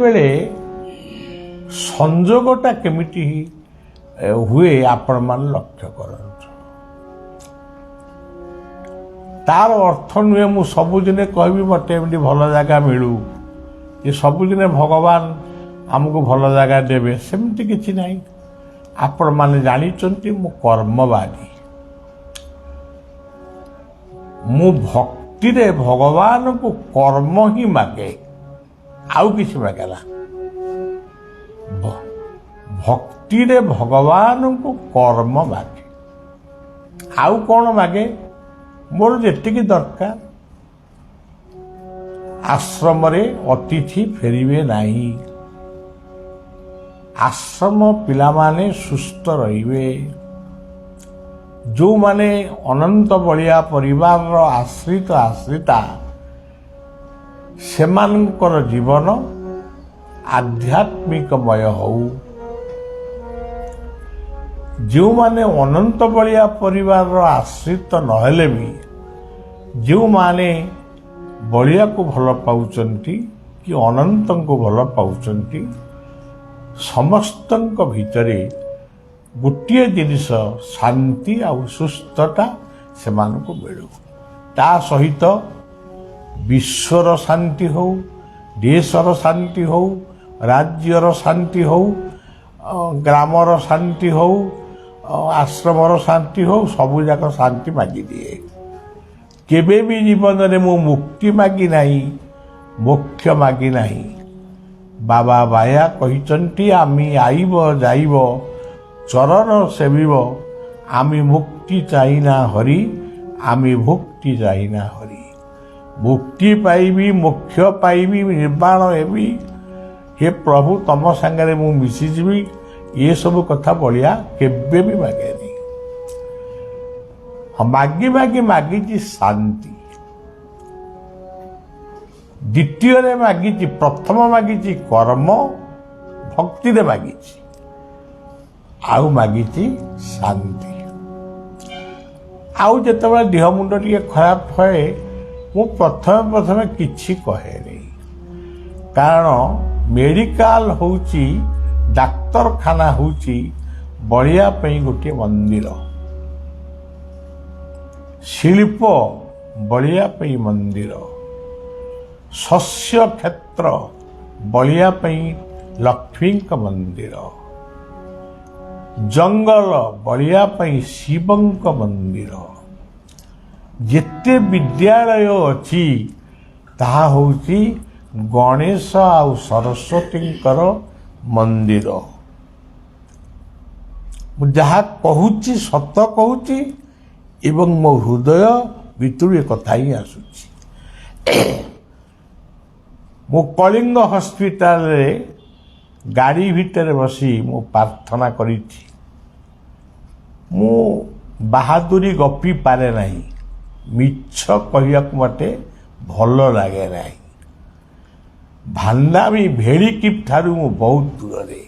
ଯେତେବେଳେ ସଂଯୋଗଟା କେମିତି ହୁଏ ଆପଣମାନେ ଲକ୍ଷ୍ୟ କରନ୍ତୁ। ତାର ଅର୍ଥ ନୁହେଁ ମୁଁ ସବୁଦିନେ କହିବି ମୋତେ ଏମିତି ଭଲ ଜାଗା ମିଳୁ, ଯେ ସବୁଦିନେ ଭଗବାନ ଆମକୁ ଭଲ ଜାଗା ଦେବେ, ସେମିତି କିଛି ନାହିଁ। ଆପଣମାନେ ଜାଣିଛନ୍ତି ମୁଁ କର୍ମବାଦୀ। ମୁଁ ଭକ୍ତିରେ ଭଗବାନଙ୍କୁ କର୍ମ ହିଁ ମାଗେ, ଆଉ କିଛି ମାଗେ ନା। ଭକ୍ତିରେ ଭଗବାନଙ୍କୁ କର୍ମ ମାଗେ, ଆଉ କ'ଣ ମାଗେ? ମୋର ଯେତିକି ଦରକାର। ଆଶ୍ରମରେ ଅତିଥି ଫେରିବେ ନାହିଁ, ଆଶ୍ରମ ପିଲାମାନେ ସୁସ୍ଥ ରହିବେ। ଯେଉଁମାନେ ଅନନ୍ତ ବଳିଆ ପରିବାରର ଆଶ୍ରିତା ସେମାନଙ୍କର ଜୀବନ ଆଧ୍ୟାତ୍ମିକମୟ ହଉ। ଯେଉଁମାନେ ଅନନ୍ତ ବଳିଆ ପରିବାରର ଆଶ୍ରିତ ନହେଲେ ବି ଯେଉଁମାନେ ବଳିଆକୁ ଭଲ ପାଉଛନ୍ତି କି ଅନନ୍ତଙ୍କୁ ଭଲ ପାଉଛନ୍ତି, ସମସ୍ତଙ୍କ ଭିତରେ ଗୋଟିଏ ଜିନିଷ ଶାନ୍ତି ଆଉ ସୁସ୍ଥତା ସେମାନଙ୍କୁ ମିଳୁ। ତା ସହିତ ବିଶ୍ୱର ଶାନ୍ତି ହଉ, ଦେଶର ଶାନ୍ତି ହଉ, ରାଜ୍ୟର ଶାନ୍ତି ହଉ, ଗ୍ରାମର ଶାନ୍ତି ହଉ, ଆଶ୍ରମର ଶାନ୍ତି ହଉ, ସବୁଯାକ ଶାନ୍ତି ମାଗିଦିଏ। କେବେ ବି ଜୀବନରେ ମୁଁ ମୁକ୍ତି ମାଗି ନାହିଁ, ମୋକ୍ଷ ମାଗି ନାହିଁ। ବାବା ବାୟା କହିଛନ୍ତି ଆମେ ଆଇବ ଯାଇବ ଚରଣ ସେବିବ, ଆମେ ମୁକ୍ତି ଚାହିଁନା ହରି, ଆମେ ଭୁକ୍ତି ଚାହିଁନା ହରି। ମୁକ୍ତି ପାଇବି, ମୋକ୍ଷ ପାଇବି, ନିର୍ବାଣ ହେବି, ହେ ପ୍ରଭୁ ତମ ସାଙ୍ଗରେ ମୁଁ ମିଶିଯିବି, ଏସବୁ କଥା ବଳିଆ କେବେ ବି ମାଗେନି। ମାଗିଛି ଶାନ୍ତି। ଦ୍ୱିତୀୟରେ ମାଗିଛି, ପ୍ରଥମ ମାଗିଛି କର୍ମ, ଭକ୍ତିରେ ମାଗିଛି, ଆଉ ମାଗିଛି ଶାନ୍ତି। ଆଉ ଯେତେବେଳେ ଦେହ ମୁଣ୍ଡ ଟିକେ ଖରାପ ହୁଏ, ମୁଁ ପ୍ରଥମେ କିଛି କହେନି। କାରଣ ମେଡ଼ିକାଲ ହେଉଛି, ଡାକ୍ତରଖାନା ହେଉଛି ବଳିଆ ପାଇଁ ଗୋଟିଏ ମନ୍ଦିର, ଶିଳ୍ପ ବଳିଆ ପାଇଁ ମନ୍ଦିର, ଶସ୍ୟ କ୍ଷେତ୍ର ବଳିଆ ପାଇଁ ଲକ୍ଷ୍ମୀଙ୍କ ମନ୍ଦିର, ଜଙ୍ଗଲ ବଳିଆ ପାଇଁ ଶିବଙ୍କ ମନ୍ଦିର। ଯେତେ ବିଦ୍ୟାଳୟ ଅଛି ତାହା ହେଉଛି ଗଣେଶ ଆଉ ସରସ୍ୱତୀଙ୍କର ମନ୍ଦିର। ମୁଁ ଯାହା କହୁଛି ସତ କହୁଛି ଏବଂ ମୋ ହୃଦୟ ଭିତରୁ ଏ କଥା ହିଁ ଆସୁଛି। ମୁଁ କଳିଙ୍ଗ ହସ୍ପିଟାଲରେ ଗାଡ଼ି ଭିତରେ ବସି ମୁଁ ପ୍ରାର୍ଥନା କରିଛି। ମୁଁ ବାହାଦୁରୀ ଗପି ପାରେ ନାହିଁ, ମିଛ କହିବାକୁ ମୋତେ ଭଲ ଲାଗେ ନାହିଁ। ଭାଣ୍ଡାମୀ ଭେଳିକିପ୍ ଠାରୁ ମୁଁ ବହୁତ ଦୂରରେ।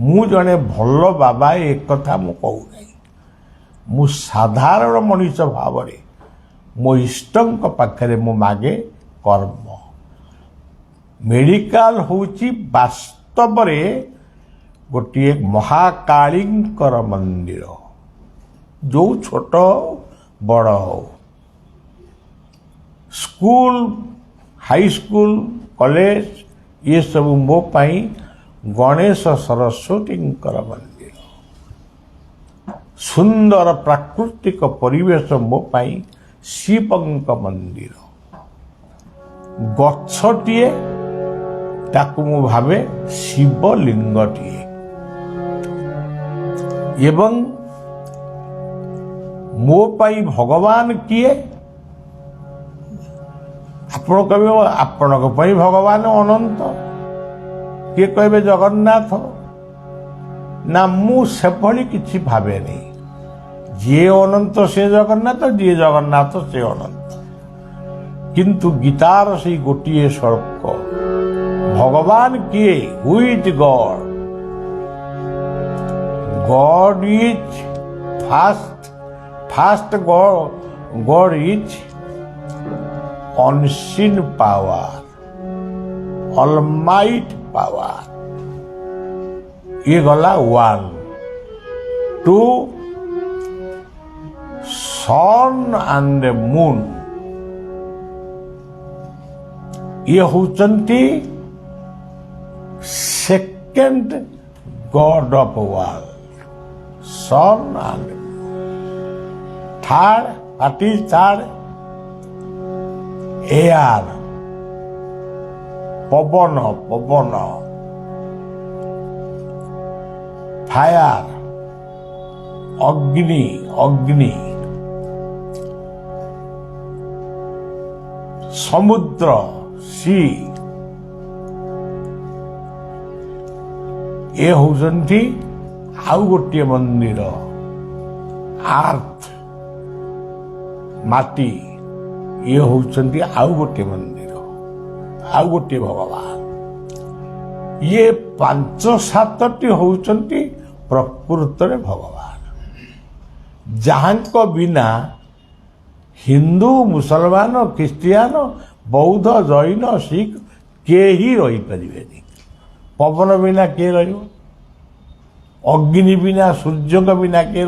ମୁଁ ଜଣେ ଭଲ ବାବା ଏକଥା ମୁଁ କହୁନାହିଁ। ମୁଁ ସାଧାରଣ ମଣିଷ ଭାବରେ ମୋ ଇଷ୍ଟଙ୍କ ପାଖରେ ମୁଁ ମାଗେ କର୍ମ। ମେଡ଼ିକାଲ ହେଉଛି ବାସ୍ତବରେ ଗୋଟିଏ ମହାକାଳୀଙ୍କର ମନ୍ଦିର, ଯେଉଁ ଛୋଟ ବଡ଼ ହଉ। ସ୍କୁଲ, ହାଇସ୍କୁଲ, କଲେଜ ଏସବୁ ମୋ ପାଇଁ ଗଣେଶ ସରସ୍ୱତୀଙ୍କର ମନ୍ଦିର। ସୁନ୍ଦର ପ୍ରାକୃତିକ ପରିବେଶ ମୋ ପାଇଁ ଶିବଙ୍କ ମନ୍ଦିର। ଗଛଟିଏ ତାକୁ ମୁଁ ଭାବେ ଶିବଲିଙ୍ଗଟିଏ। ଏବଂ ମୋ ପାଇଁ ଭଗବାନ କିଏ? ଆପଣ କହିବେ ଆପଣଙ୍କ ପାଇଁ ଭଗବାନ ଅନନ୍ତ, କିଏ କହିବେ ଜଗନ୍ନାଥ। ନା, ମୁଁ ସେଭଳି କିଛି ଭାବେନି। ଯିଏ ଅନନ୍ତ ସେ ଜଗନ୍ନାଥ, ଯିଏ ଜଗନ୍ନାଥ ସେ ଅନନ୍ତ। କିନ୍ତୁ ଗୀତାର ସେଇ ଗୋଟିଏ ଶ୍ଳୋକ, ଭଗବାନ କିଏ? Who is God? God is first God is unseen power, almighty power. ये गला 1 2 सन एंड मून ये होचंती second God of world sun and third party third air Pavan Pavan fire Agni Agni समुद्र सी ये होचंती आउ गोटे मंदिर आर्थ माटी ये होचंती आउ गोटे मंदिर आउ गोटे भगवान ये 5-7टी होचंती प्रकृत भगवान जहां बिना हिंदू मुसलमान ख्रिस्टियान बौद्ध जैन सिख के ही रही पारे पवन बिना किए अग्नि बिना सूर्य बिना किए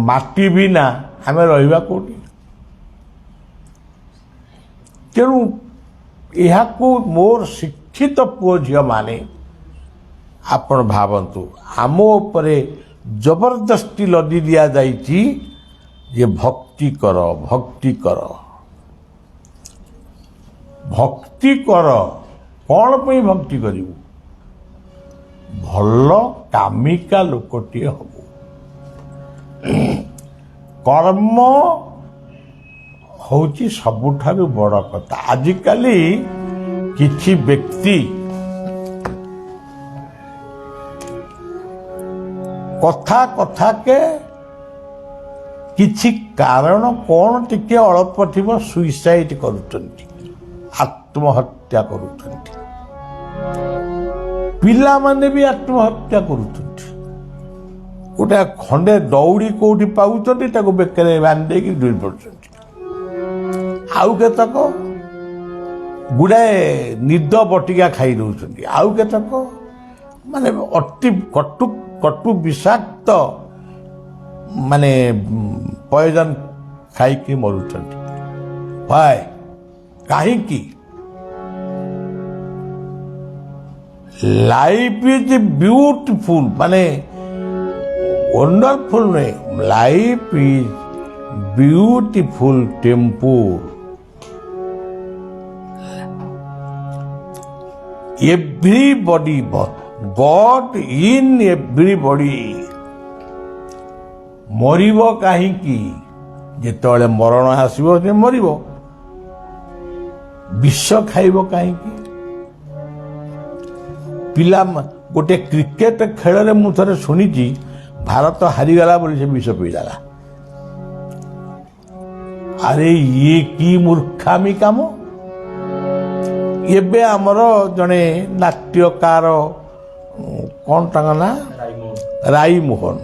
माटी बिना आम रहा कौटी तेणु यह मोर शिक्षित पुओ झी माने आपण भावंतु आम उपरे जबरदस्ती लदी दिया जाइछि जे भक्ति कर भक्ति कर भक्ति कर कौन पे भक्ति करिवु भल कामिका लोकटी हबु कर्म होची सबुठारु बड़ कथा आजिकाली किछि व्यक्ति कथा कथा के किछि कारण कौन टिके अल्प थिबो सुइसाइड करूचंती आत्महत्या करूचंती पिला माने भी आत्महत्या करूचंती गोटे खंडे दौड़ी कोठी पाउचंती ताको बेकरे बांधे कि डुई पड़चंती आउ केतक गुड़ाए निद बटिका खाई दउचंती आउ केतक माने अति कटु कटु विषाक्त माने पॉइजन खाई कि मरुचंती भाई कहीं की लाइफ इज ब्यूटीफुल माने वंडरफुल नहीं life is beautiful temple everybody God in everybody मरिब कहीं जिते मरण आसब मरिब विष खाइब कहीं पिला गोटे क्रिकेट खेल में मुझे थे शुणी भारत हारीगला बोली से विष पीला अरे ये की मूर्खामी काम एबे आमर जड़े नाट्यकार कौन टांगा ना राई मोहन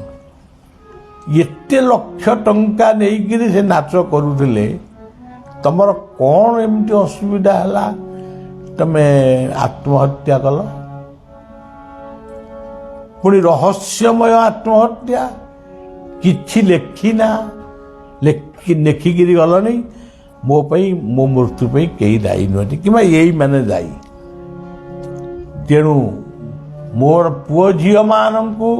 एते लक्ष टंका नहीं से नाच करुले तमर कौन एमती असुविधा है तमे आत्महत्या कल पुणी रहस्यमय आत्महत्या किछि लेखिना लेखिकी गल नहीं मो मो मृत्यु कई दायी नुहति कि यही मैंने दायी तेणु मोर पुओ झी मानू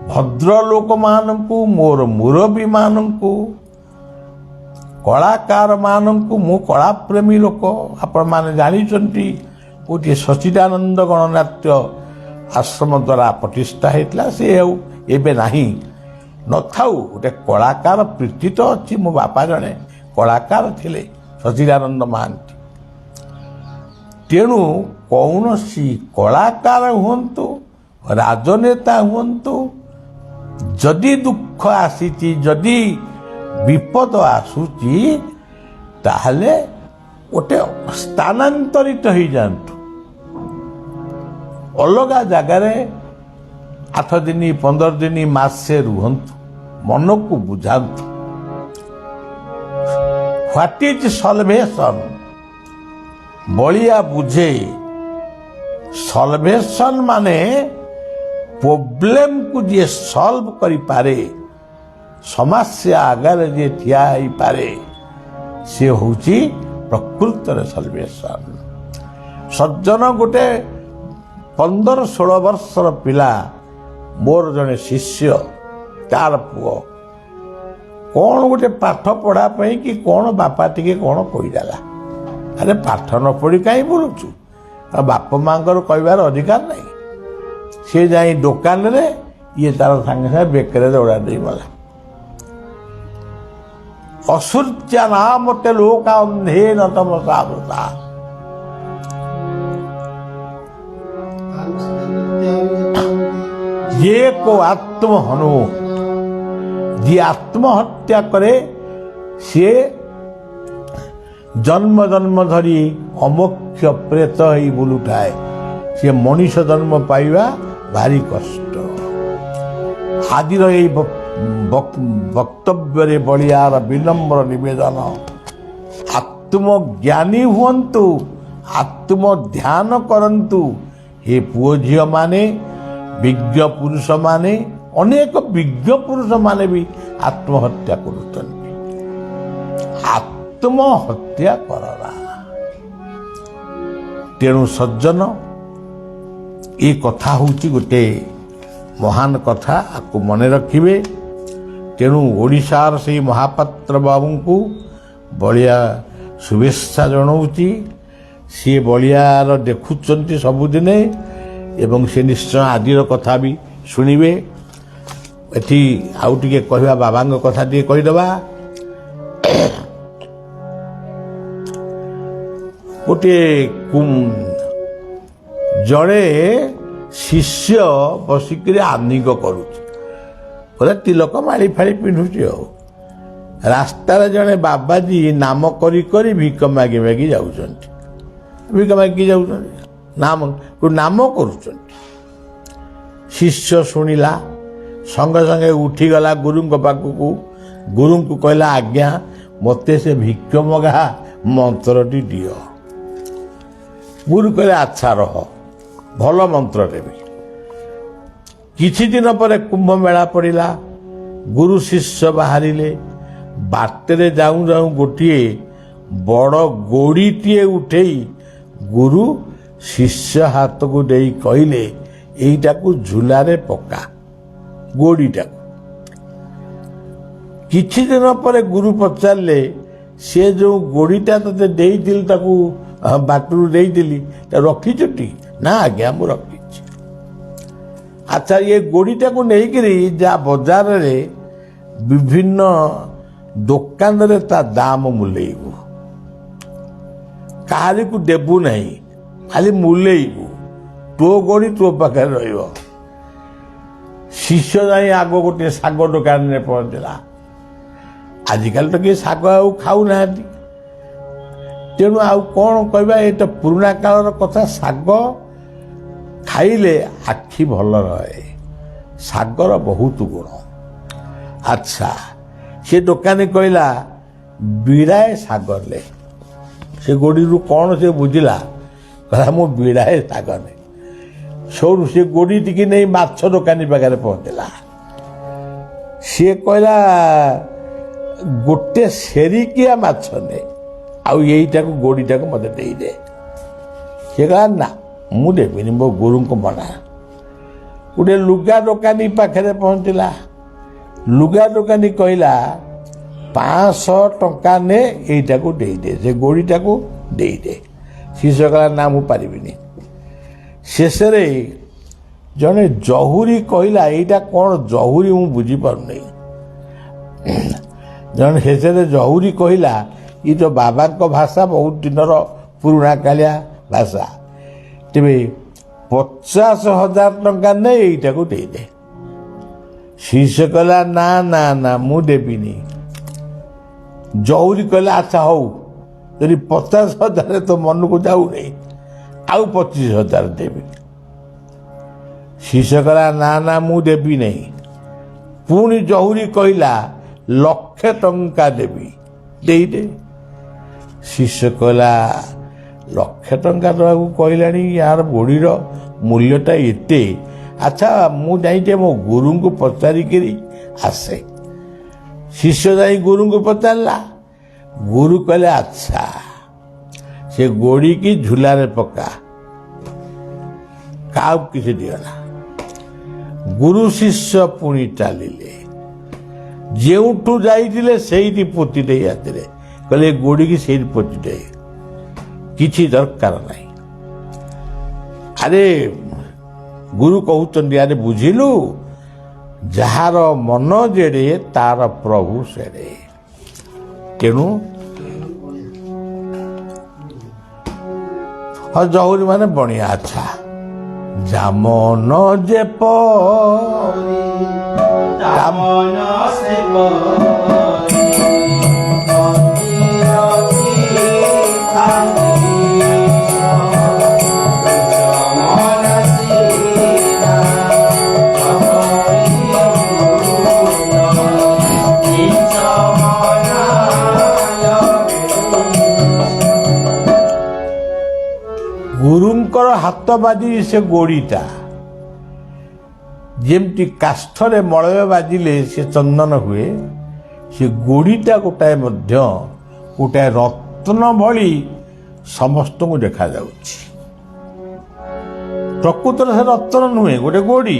भद्रलोक मानू मोर मुरबी मानू कलाकार मानू मु कला प्रेमी लोक आपण मैंने जानी गोटे सचिदानंद गणनाट्य आश्रम द्वारा प्रतिष्ठा होता से एबे नहीं न थाऊ गोटे कलाकार प्रीति तो अच्छी मो बापा जड़े कलाकार थिले सचिदानंद महांती तेणु कौन सी कलाकार हुंतु राजनेता हुंतु जदि दुख आसी जदि विपद आसूची ताहले गोटे स्थानांतरित हो जातु अलग जगार 8 दिन 15 दिन मासे रुहंतु मन को बुझातु What is salvation? बलिया बुझे सल्वेशन माने प्रोब्लेम को जे सॉल्व करि पारे समस्या आगे जे ठिया ही पारे से होची प्रकृत रे सल्वेशन। सज्जन गोटे 15-16 वर्षर पिला मोर जने शिष्य तार पुओ कौन गोटे पाठ पढ़ा कि कौन बापा टिके कौन कहीदेला अरे पाठ न पढ़ी कहीं बोलुचु बाप मांकर कहबार अधिकार नहीं सी जा दुकान रे ये तार सांगे सांगे बेकरे दौड़ा दे गला असुर्चा नाम ते लोका अंधे न तम सावृता ये को आत्म हनु जी आत्महत्या करे सी जन्म जन्म धरी अमोक्ष प्रेत ही बुलुठाए सी मनीष जन्म पाइबा भारी कष्ट। आदिर यही वक्तव्य बलियार विनम्र निवेदन आत्मज्ञानी हुंतु आत्म ध्यान करंतु हे पुओ झियो माने विज्ञ पुरुष माने अनेक विज्ञ पुरुष माने भी आत्महत्या करुचंती आत्महत्या करना तेणु सज्जन ये कथा होची गोटे महान कथा आपको मन रखिबे। तेणु ओडिशार से महापात्र बाबू को बलिया शुभेच्छा जनाऊँगी सी बलियार देखुंट सबुदिने एवं से निश्चय आदिर कथा भी शुणिबे। एठी आउ टिके कहवा बाबा कथा टिके कहीदबा गोटे जड़े शिष्य बसिक आनिक करुचे तिलक माड़ी फाड़ी पिंधुची रास्तार जड़े बाबाजी नाम करी करी भिक मागी मागी जाउछंती भिक मागी जाउछंती नाम करुछंती। शिष्य शुणिला संगे संगे उठीगला गुरु पाखक गुरु को कहला आज्ञा मते से भिक्ष मगा मंत्रटी दियो। गुरु कहले अच्छा रह भल मंत्र देवी। किछि दिन पर कुंभ मेला पड़िला गुरु शिष्य बाहरिले बाटरे जाऊं जाऊं गोटिए बड़ गोड़ीटीए उठेई गुरु शिष्य हाथ को दे कहले एईटा को झुलारे पका गोड़ीटा किछि दिन पर गुरु पचारे से जो गोड़ीटा ते देइथिल ताकू बाटरू देइथिली रखिछटी ना आज्ञा मु रखी। अच्छा ये गोड़ीटा को लेकिरी जा बाजार रे विभिन्न दुकान रे ता दाम मुलेइबू काहारी को देबू नहीं खाली मुलेइबू तो गोड़ी तो पाखे रहिबो। शिष्य जाई आगो गोटे साग दुकान में पहुंचला आजिकल तो किए साग आउ खाऊ ना तेणु आउ कौन कहबा ये तो पुराना कालर कथा साग खाइले आखि भल रहे सागर बहुत गुण। अच्छा से दुकानी कहला बिड़ाए सागर ले से गोड़ी रु कौन से बुझिला कहला मु बिड़ाए सागर ने सौरू से गोड़ी टिकी नहीं माछ दुकानी पाखे पहुंचला सी कहला गोटे सेरिकिया माछ ने आईटा को गोड़ीटा को मत दे सी कहा ना मु देविनी मो गुरु को मना। गोटे लुगा दुकानी पाखे पहुंचला लुगा दुकानी कहला 500 टंका ने यहीटा को दे से गोड़ीटा को दे शिष्य कहला ना मु पारिबिनी। शेष जने जहुरी कहला यहीटा कौन जहुरी मु बुझी पारुनी जन शेष जहुरी कहला ये तो बाबा को भाषा बहुत दिनर पुराना कालिया भाषा तेरे 50,000 टंका ने यहीटा को दे शिष्य कहला ना ना ना मु देविनी। जौरी कहला अच्छा हौ यदि 50,000 तो मन को जाऊ नहीं आउ 25,000 देवी। शिष्य कहला ना ना मु देवी नहीं। पुणी जहुरी कहला 1,00,000 टंका देवी दे ଶିଷ୍ୟ କହିଲା 1,00,000 ଟଙ୍କା ଦେବାକୁ କହିଲାଣି, ୟାର ଗୋଡ଼ିର ମୂଲ୍ୟଟା ଏତେ। ଆଚ୍ଛା ମୁଁ ଯାଇକି ମୋ ଗୁରୁଙ୍କୁ ପଚାରିକିରି ଆସେ। ଶିଷ୍ୟ ଯାଇ ଗୁରୁଙ୍କୁ ପଚାରିଲା। ଗୁରୁ କହିଲେ ଆଚ୍ଛା ସେ ଗୋଡ଼ିକି ଝୁଲାରେ ପକା, କାହାକୁ କିଛି ଦିଅନା। ଗୁରୁ ଶିଷ୍ୟ ପୁଣି ଚାଲିଲେ। ଯେଉଁଠୁ ଯାଇଥିଲେ ସେଇଠି ପୋତି ଦେଇ ଆସିଲେ। କହିଲେ ଗୋଡ଼ିକି ସେଇଠି ପୋତି ଦେ, କିଛି ଦରକାର ନାହିଁ। ଆରେ ଗୁରୁ କହୁଛନ୍ତି, ଆରେ ବୁଝିଲୁ, ଯାହାର ମନ ଯେଡ଼େ ତାର ପ୍ରଭୁ ସେଡ଼େ। ତେଣୁ ଜହୁରୀ ମାନେ ବଣିଆ। ଆଚ୍ଛା ଯାମନ ଯେପ ଗୁରୁଙ୍କର ହାତ ବାଜି ସେ ଗୋଡ଼ିଟା ଯେମିତି କାଷ୍ଠରେ ମଳୟ ବାଜିଲେ ସେ ଚନ୍ଦନ ହୁଏ, ସେ ଗୋଡ଼ିଟା ଗୋଟାଏ ମଧ୍ୟ ଗୋଟାଏ ରତ୍ନ ଭଳି ସମସ୍ତଙ୍କୁ ଦେଖାଯାଉଛି। ପ୍ରକୃତରେ ସେ ରତ୍ନ ନୁହେଁ, ଗୋଟେ ଗୋଡ଼ି,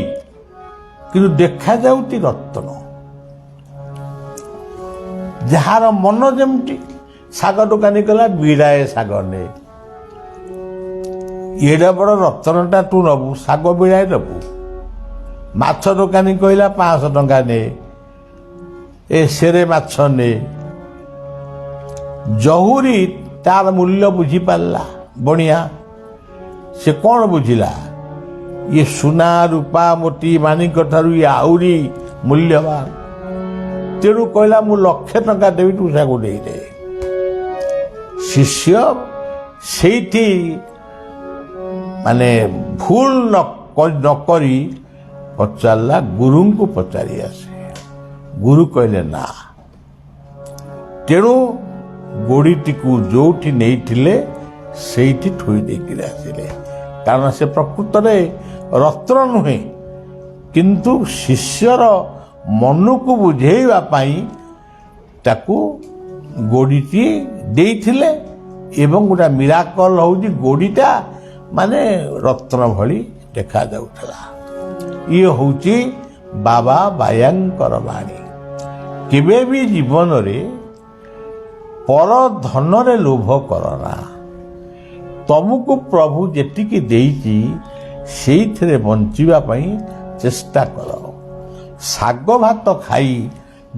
କିନ୍ତୁ ଦେଖାଯାଉଛି ରତ୍ନ। ଯାହାର ମନ ଯେମିତି, ଶାଗ ଦୋକାନୀ କଲା ବିଡ଼ାଏ ଶାଗ ନେ, ଏଡ଼େ ବଡ଼ ରତ୍ନଟା ତୁ ନେବୁ, ଶାଗ ବିଡ଼ାଏ ନେବୁ। ମାଛ ଦୋକାନୀ କହିଲା 500 ଟଙ୍କା ନେ, ସେରେ ମାଛ ନେ। ଜହୁରୀ ତାର ମୂଲ୍ୟ ବୁଝିପାରିଲା। ବଣିଆ ସେ କ'ଣ ବୁଝିଲା, ଇଏ ସୁନା ରୂପା ମୋତି ମାଣିକ ଠାରୁ ଇଏ ଆହୁରି ମୂଲ୍ୟବାନ। ତେଣୁ କହିଲା ମୁଁ 1,00,000 ଟଙ୍କା ଦେବି, ତୁ ତାକୁ ଦେଇଦେ। ଶିଷ୍ୟ ସେଇଠି ମାନେ ଭୁଲ ନ କରି ପଚାରିଲା, ଗୁରୁଙ୍କୁ ପଚାରି ଆସେ। ଗୁରୁ କହିଲେ ନା। ତେଣୁ ଗୋଡ଼ିଟିକୁ ଯୋଉଠି ନେଇଥିଲେ ସେଇଠି ଥୋଇ ଦେଇକିରି ଆସିଲେ। କାରଣ ସେ ପ୍ରକୃତରେ ରତ୍ନ ନୁହେଁ, କିନ୍ତୁ ଶିଷ୍ୟର ମନକୁ ବୁଝେଇବା ପାଇଁ ତାକୁ ଗୋଡ଼ିଟି ଦେଇଥିଲେ। ଏବଂ ଗୋଟେ ମିରାକଲ ହେଉଛି ଗୋଡ଼ିଟା ମାନେ ରତ୍ନ ଭଳି ଦେଖାଯାଉଥିଲା। ଇଏ ହେଉଛି ବାବା ବାୟାଙ୍କର ବାଣୀ। କେବେ ବି ଜୀବନରେ ପର ଧନରେ ଲୋଭ କରନା। ତମକୁ ପ୍ରଭୁ ଯେତିକି ଦେଇଛି ସେଇଥିରେ ବଞ୍ଚିବା ପାଇଁ ଚେଷ୍ଟା କର। ଶାଗ ଭାତ ଖାଇ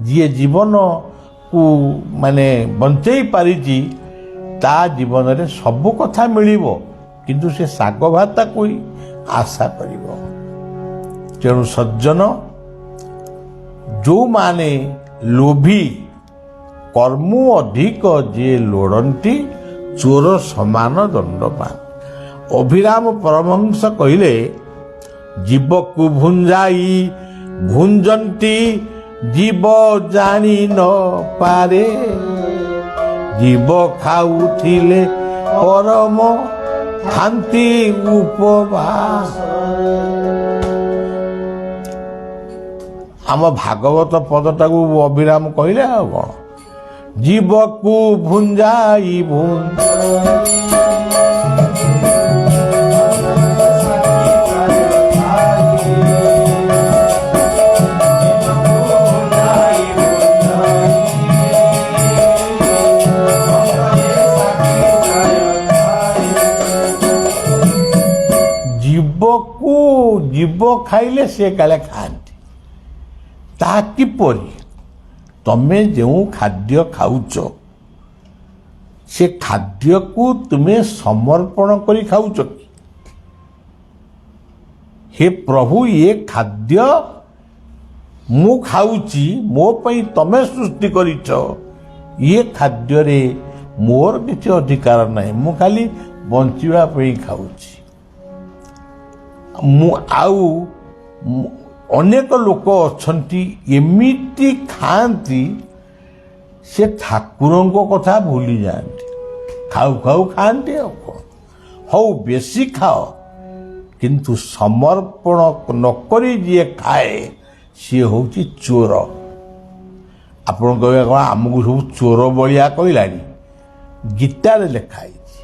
ଯିଏ ଜୀବନକୁ ମାନେ ବଞ୍ଚେଇ ପାରିଛି, ତା ଜୀବନରେ ସବୁ କଥା ମିଳିବ, କିନ୍ତୁ ସେ ଶାଗ ଭାତକୁ ହିଁ ଆଶା କରିବ। ତେଣୁ ସଜ୍ଜନ, ଯେଉଁମାନେ ଲୋଭୀ, କର୍ମ ଅଧିକ ଯିଏ ଲୋଡ଼ନ୍ତି, ଚୋର ସମାନ ଦଣ୍ଡ ପାଆନ୍ତି। ଅଭିରାମ ପରମହଂସ କହିଲେ, ଜୀବକୁ ଭୁଞ୍ଜାଇ ଭୁଞ୍ଜନ୍ତି, ଜୀବ ଜାଣି ନ ପାରେ। ଜୀବ ଖାଉଥିଲେ ପରମ ଶାନ୍ତି ଉପବାସ। ଆମ ଭାଗବତ ପଦଟାକୁ ଅଭିରାମ କହିଲେ ଆଉ କ'ଣ, ଜୀବକୁ ଭୁଞ୍ଜାଇ ଜୀବ ଖାଇଲେ ସେ କାଳେ ଖାଆନ୍ତି। ତାହା କିପରି? ତମେ ଯେଉଁ ଖାଦ୍ୟ ଖାଉଛ ସେ ଖାଦ୍ୟକୁ ତୁମେ ସମର୍ପଣ କରି ଖାଉଛ କି? ହେ ପ୍ରଭୁ, ଏ ଖାଦ୍ୟ ମୁଁ ଖାଉଛି, ମୋ ପାଇଁ ତମେ ସୃଷ୍ଟି କରିଛ, ଏ ଖାଦ୍ୟରେ ମୋର କିଛି ଅଧିକାର ନାହିଁ, ମୁଁ ଖାଲି ବଞ୍ଚିବା ପାଇଁ ଖାଉଛି। ଆଉ ଅନେକ ଲୋକ ଅଛନ୍ତି ଏମିତି ଖାଆନ୍ତି, ସେ ଠାକୁରଙ୍କ କଥା ଭୁଲି ଯାଆନ୍ତି। ଖାଉ ଖାଉ ଖାଆନ୍ତି ଆଉ କ'ଣ। ହଉ ବେଶୀ ଖାଅ, କିନ୍ତୁ ସମର୍ପଣ ନକରି ଯିଏ ଖାଏ ସିଏ ହେଉଛି ଚୋର। ଆପଣ କହିବେ କ'ଣ ଆମକୁ ସବୁ ଚୋର ବଳିଆ କହିଲାଣି? ଗୀତାରେ ଲେଖା ହେଇଛି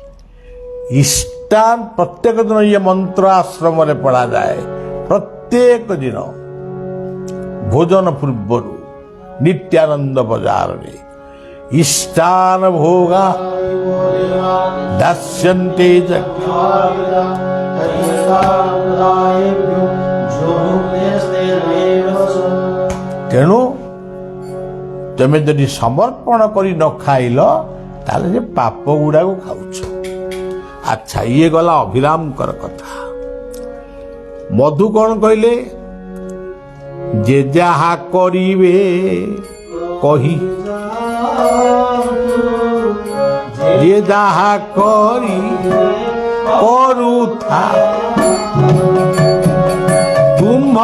ଇଷ୍ଟାନ ପ୍ରତ୍ୟେକ ଦିନ ଇଏ ମନ୍ତ୍ର ଆଶ୍ରମରେ ପଢ଼ାଯାଏ। ପ୍ରତ୍ୟେକ ଦିନ ଭୋଜନ ପୂର୍ବରୁ ନିତ୍ୟାନନ୍ଦ ବଜାରରେ ଇଷ୍ଟାନ ଭୋଗା ଦାସ୍ୟନ୍ତେ ତେଣୁ ତମେ ଯଦି ସମର୍ପଣ କରି ନ ଖାଇଲ ତାହେଲେ ସେ ପାପ ଗୁଡ଼ାକୁ ଖାଉଛ। ଆଚ୍ଛା, ଇଏ ଗଲା ଅଭିରାମଙ୍କର କଥା। ମଧୁ କ'ଣ କହିଲେ? ଯେ ଯାହା କରିବେ କହି, ଯେ ଯାହା କରି କରୁଥା ତୁମ୍ଭ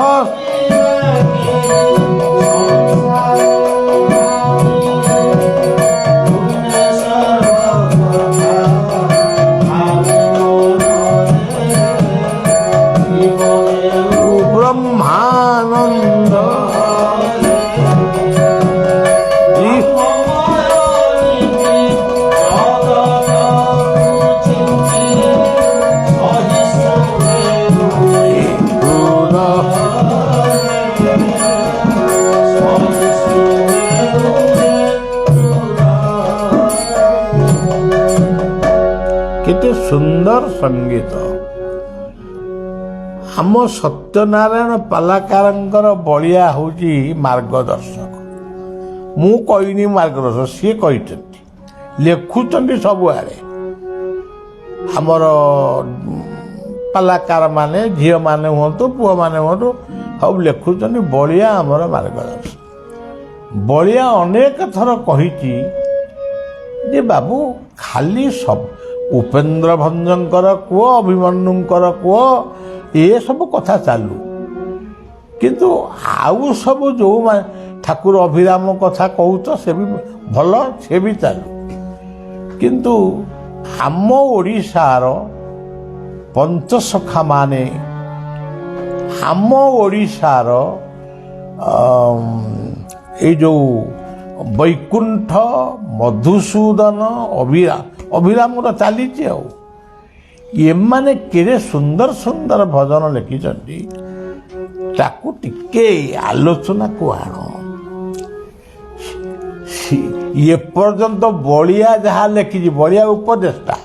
ବ୍ରହ୍ମାନନ୍ଦ କେତେ ସୁନ୍ଦର ସଙ୍ଗୀତ। ଆମ ସତ୍ୟନାରାୟଣ ପାଲାକାରଙ୍କର ବଳିଆ ହେଉଛି ମାର୍ଗଦର୍ଶକ। ମୁଁ କହିନି ମାର୍ଗଦର୍ଶକ, ସିଏ କହିଛନ୍ତି, ଲେଖୁଛନ୍ତି ସବୁଆଡ଼େ। ଆମର ପାଲାକାର ମାନେ, ଝିଅମାନେ ହୁଅନ୍ତୁ ପୁଅମାନେ ହୁଅନ୍ତୁ, ସବୁ ଲେଖୁଛନ୍ତି ବଳିଆ ଆମର ମାର୍ଗଦର୍ଶକ। ବଳିଆ ଅନେକ ଥର କହିଛି ଯେ ବାବୁ ଖାଲି ସବୁ ଉପେନ୍ଦ୍ର ଭଞ୍ଜଙ୍କର କୁହ, ଅଭିମନ୍ୟୁଙ୍କର କୁହ, ଏସବୁ କଥା ଚାଲୁ, କିନ୍ତୁ ଆଉ ସବୁ ଯେଉଁ ଠାକୁର ଅଭିରାମ କଥା କହୁଛ ସେ ବି ଭଲ, ସେ ବି ଚାଲୁ। କିନ୍ତୁ ଆମ ଓଡ଼ିଶାର ପଞ୍ଚସଖାମାନେ, ଆମ ଓଡ଼ିଶାର ଏଇ ଯେଉଁ ବୈକୁଣ୍ଠ, ମଧୁସୂଦନ, ଅଭିରାମ ତ ଚାଲିଛି ଆଉ, ଏମାନେ କେଡ଼େ ସୁନ୍ଦର ସୁନ୍ଦର ଭଜନ ଲେଖିଛନ୍ତି, ତାକୁ ଟିକେ ଆଲୋଚନାକୁ ଆଣ। ଏପର୍ଯ୍ୟନ୍ତ ବଳିଆ ଯାହା ଲେଖିଛି, ବଳିଆ ଉପଦେଷ୍ଟା,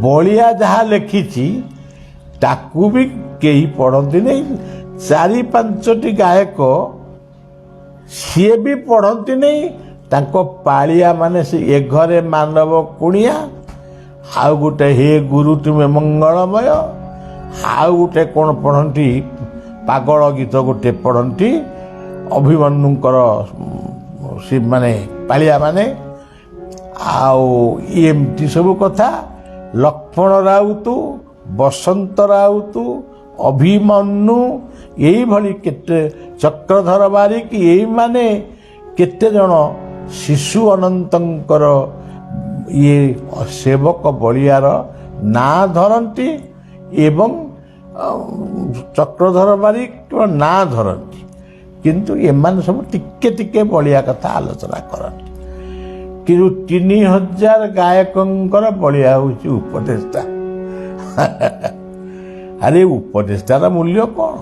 ବଳିଆ ଯାହା ଲେଖିଛି ତାକୁ ବି କେହି ପଢ଼ନ୍ତି ନାହିଁ। 4-5ଟି ଗାୟକ ସିଏ ବି ପଢ଼ନ୍ତି ନାହିଁ। ତାଙ୍କ ପାଳିଆ ମାନେ ସେ ଏ ଘରେ ମାନବ କୁଣିଆ, ଆଉ ଗୋଟେ ହେ ଗୁରୁ ତୁମେ ମଙ୍ଗଳମୟ, ଆଉ ଗୋଟେ କ'ଣ ପଢ଼ନ୍ତି, ପାଗଳ ଗୀତ ଗୋଟେ ପଢ଼ନ୍ତି ଅଭିମନ୍ୟୁଙ୍କର ସେ ମାନେ ପାଳିଆ ମାନେ। ଆଉ ଏମିତି ସବୁ କଥା। ଲକ୍ଷ୍ମଣ ରାଉତ, ବସନ୍ତ ରାଉତ, ଅଭିମନ୍ୟୁ, ଏଇଭଳି କେତେ, ଚକ୍ରଧର ବାରିକ, ଏଇମାନେ କେତେ ଜଣ ଶିଶୁ ଅନନ୍ତଙ୍କର ଇଏ ସେବକ ବଳିଆର ନାଁ ଧରନ୍ତି ଏବଂ ଚକ୍ରଧର ବାରିକ ନାଁ ଧରନ୍ତି, କିନ୍ତୁ ଏମାନେ ସବୁ ଟିକେ ଟିକେ ବଳିଆ କଥା ଆଲୋଚନା କରନ୍ତି। କିନ୍ତୁ 3000 ଗାୟକଙ୍କର ବଳିଆ ହେଉଛି ଉପଦେଷ୍ଟା। ଆରେ ଉପଦେଷ୍ଟାର ମୂଲ୍ୟ କ'ଣ?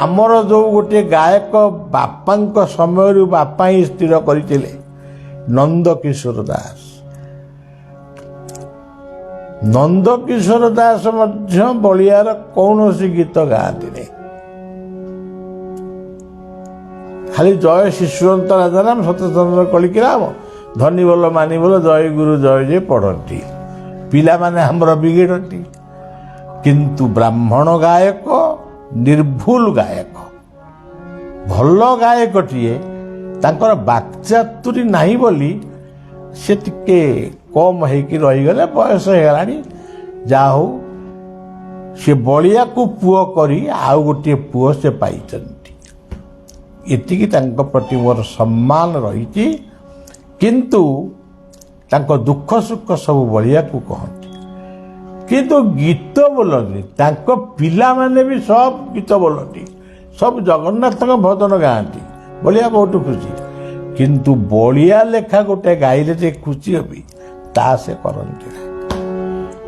ଆମର ଯେଉଁ ଗୋଟେ ଗାୟକ ବାପାଙ୍କ ସମୟରୁ ବାପା ହିଁ ସ୍ଥିର କରିଥିଲେ, ନନ୍ଦକିଶୋର ଦାସ। ନନ୍ଦକିଶୋର ଦାସ ମଧ୍ୟ ବଳିଆର କୌଣସି ଗୀତ ଗାଆନ୍ତିନି, ଖାଲି ଜୟ ଶିଶୁଅନ୍ତ ରାଜାରାମ, ସତ୍ୟଚନ୍ଦ୍ର କଳିକିରାମ, ଧନୀ ବୋଲ ମାନି ବୋଲ, ଜୟ ଗୁରୁ ଜୟ ଜୟ ପଢ଼ନ୍ତି। ପିଲାମାନେ ଆମର ବିଗିଡ଼ନ୍ତି। କିନ୍ତୁ ବ୍ରାହ୍ମଣ ଗାୟକ, ନିର୍ଭୁଲ ଗାୟକ, ଭଲ ଗାୟକଟିଏ, ତାଙ୍କର ବାକ୍ଚାତୁରୀ ନାହିଁ ବୋଲି ସେ ଟିକେ କମ୍ ହେଇକି ରହିଗଲେ, ବୟସ ହେଇଗଲାଣି। ଯାହା ହଉ ସେ ବଳିଆକୁ ପୁଅ କରି ଆଉ ଗୋଟିଏ ପୁଅ ସେ ପାଇଛନ୍ତି, ଏତିକି ତାଙ୍କ ପ୍ରତି ମୋର ସମ୍ମାନ ରହିଛି। କିନ୍ତୁ ତାଙ୍କ ଦୁଃଖ ସୁଖ ସବୁ ବଳିଆକୁ କହନ୍ତି। କିନ୍ତୁ ଗୀତ ବୋଲନ୍ତି ତାଙ୍କ ପିଲାମାନେ ବି ସବୁ ଗୀତ ବୋଲନ୍ତି, ସବୁ ଜଗନ୍ନାଥଙ୍କ ଭଜନ ଗାଆନ୍ତି। ବଳିଆ ବହୁତ ଖୁସି, କିନ୍ତୁ ବଳିଆ ଲେଖା ଗୋଟେ ଗାଇଲେ ଯେ ଖୁସି ହେବି ତା ସେ କରନ୍ତି ନାହିଁ।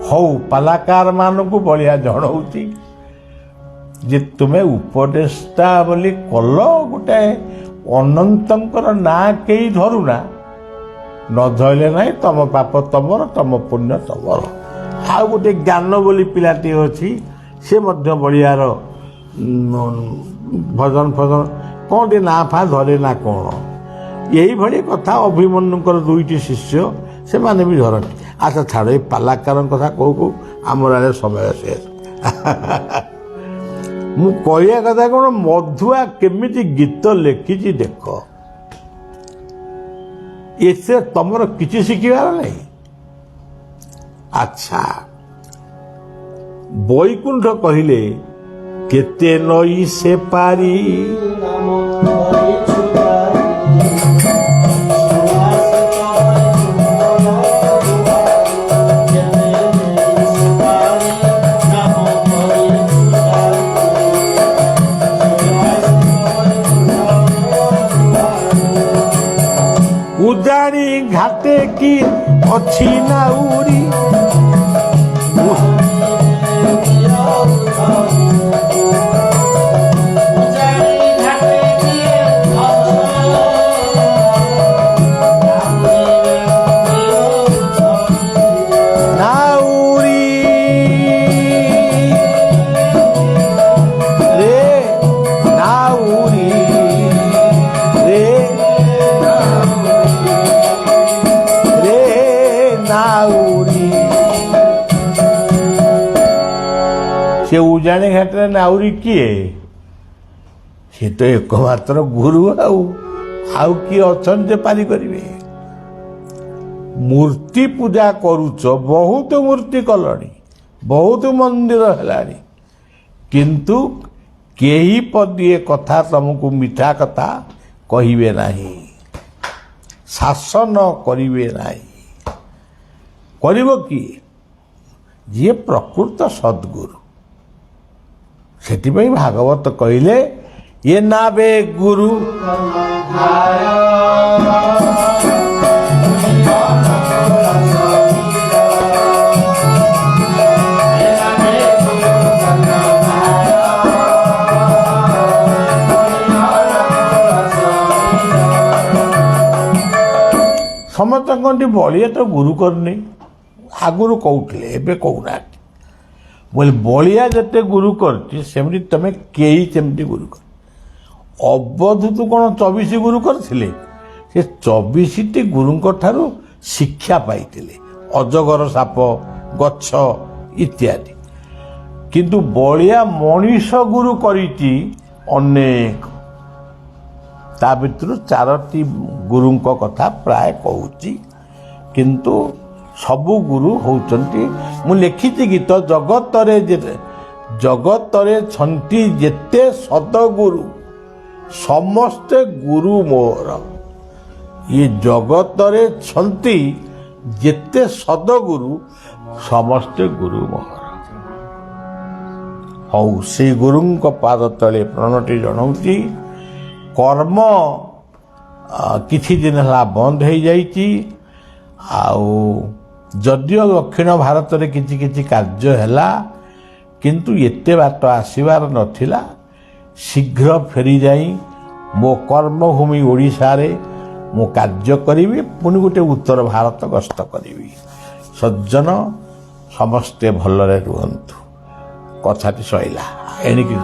ହଉ, ପାଲାକାର ମାନଙ୍କୁ ବଳିଆ ଜଣଉଛି ଯେ ତୁମେ ଉପଦେଷ୍ଟା ବୋଲି କଲ, ଗୋଟେ ଅନନ୍ତଙ୍କର ନାଁ କେହି ଧରୁନା, ନ ଧରିଲେ ନାହିଁ, ତମ ପାପ ତମର, ତମ ପୁଣ୍ୟ ତମର। ଆଉ ଗୋଟେ ଜ୍ଞାନ ବୋଲି ପିଲାଟିଏ ଅଛି, ସେ ମଧ୍ୟ ବଳିଆର ଭଜନ ଫଜନ କ'ଣ ଟିକେ ନାଁ ଫାଁ ଧରେ ନା କ'ଣ, ଏଇଭଳି କଥା। ଅଭିମନ୍ୟୁଙ୍କର ଦୁଇଟି ଶିଷ୍ୟ, ସେମାନେ ବି ଧରନ୍ତି। ଆଚ୍ଛା ଛାଡ଼, ଏଇ ପାଲାକାରଙ୍କ କଥା କହୁ କହୁ ଆମର ଆଡ଼େ ସମୟ ଶେଷ। ମୁଁ କହିବା କଥା କ'ଣ, ମଧୁଆ କେମିତି ଗୀତ ଲେଖିଛି ଦେଖ, ଏଥିରେ ତମର କିଛି ଶିଖିବାର ନାହିଁ। ଆଚ୍ଛା, ବୈକୁଣ୍ଠ କହିଲେ କେତେ ନଈ ସେ ପାରି, ଉଜାଣି ଘାଟେ କି ଅଛି ନାଉରି, ସେ ଉଜାଣି ଘାଟରେ ନାଉରି କିଏ? ସେ ତ ଏକମାତ୍ର ଗୁରୁ। ଆଉ କିଏ ଅଛନ୍ତି ଯେ ପାରି କରିବେ? ମୂର୍ତ୍ତି ପୂଜା କରୁଛ, ବହୁତ ମୂର୍ତ୍ତି କଲଣି, ବହୁତ ମନ୍ଦିର ହେଲାଣି, କିନ୍ତୁ କେହି ପଦିଏ କଥା ତମକୁ ମିଠା କଥା କହିବେ ନାହିଁ, ଶାସନ କରିବେ ନାହିଁ। କରିବ କିଏ? ଯିଏ ପ୍ରକୃତ ସଦ୍ଗୁରୁ। ସେଥିପାଇଁ ଭାଗବତ କହିଲେ ଏ ନାବେ ଗୁରୁ ସମସ୍ତଙ୍କ ବଳିଆ ତ ଗୁରୁ କରିନି, ଆଗରୁ କହୁଥିଲେ, ଏବେ କହୁନାହାନ୍ତି। ବୋଲେ ବଳିଆ ଯେତେ ଗୁରୁ କରିଛି ସେମିତି ତମେ କେହି ସେମିତି ଗୁରୁ କର। ଅବଧୂତ କ'ଣ 24 ଗୁରୁ କରିଥିଲେ? ସେ 24ଟି ଗୁରୁଙ୍କ ଠାରୁ ଶିକ୍ଷା ପାଇଥିଲେ, ଅଜଗର ସାପ, ଗଛ ଇତ୍ୟାଦି। କିନ୍ତୁ ବଳିଆ ମଣିଷ ଗୁରୁ କରିଛି ଅନେକ। ତା ଭିତରୁ 4ଟି ଗୁରୁଙ୍କ କଥା ପ୍ରାୟ କହୁଛି, କିନ୍ତୁ ସବୁ ଗୁରୁ ହଉଛନ୍ତି, ମୁଁ ଲେଖିଛି ଗୀତ, ଜଗତରେ ଛନ୍ତି ଯେତେ ସଦଗୁରୁ ସମସ୍ତେ ଗୁରୁ ମୋର। ଇଏ ଜଗତରେ ଛନ୍ତି ଯେତେ ସଦଗୁରୁ ସମସ୍ତେ ଗୁରୁ ମୋର। ହଉ, ସେଇ ଗୁରୁଙ୍କ ପାଦ ତଳେ ପ୍ରଣତି ଜଣାଉଛି। କର୍ମ କିଛି ଦିନ ହେଲା ବନ୍ଦ ହେଇଯାଇଛି, ଆଉ ଯଦିଓ ଦକ୍ଷିଣ ଭାରତରେ କିଛି କିଛି କାର୍ଯ୍ୟ ହେଲା, କିନ୍ତୁ ଏତେ ବାଟ ଆସିବାର ନଥିଲା। ଶୀଘ୍ର ଫେରିଯାଇ ମୋ କର୍ମଭୂମି ଓଡ଼ିଶାରେ ମୁଁ କାର୍ଯ୍ୟ କରିବି, ପୁଣି ଗୋଟେ ଉତ୍ତର ଭାରତ ଗସ୍ତ କରିବି। ସଜ୍ଜନ ସମସ୍ତେ ଭଲରେ ରୁହନ୍ତୁ। କଥାଟି ସଇଲା, ଏଣିକି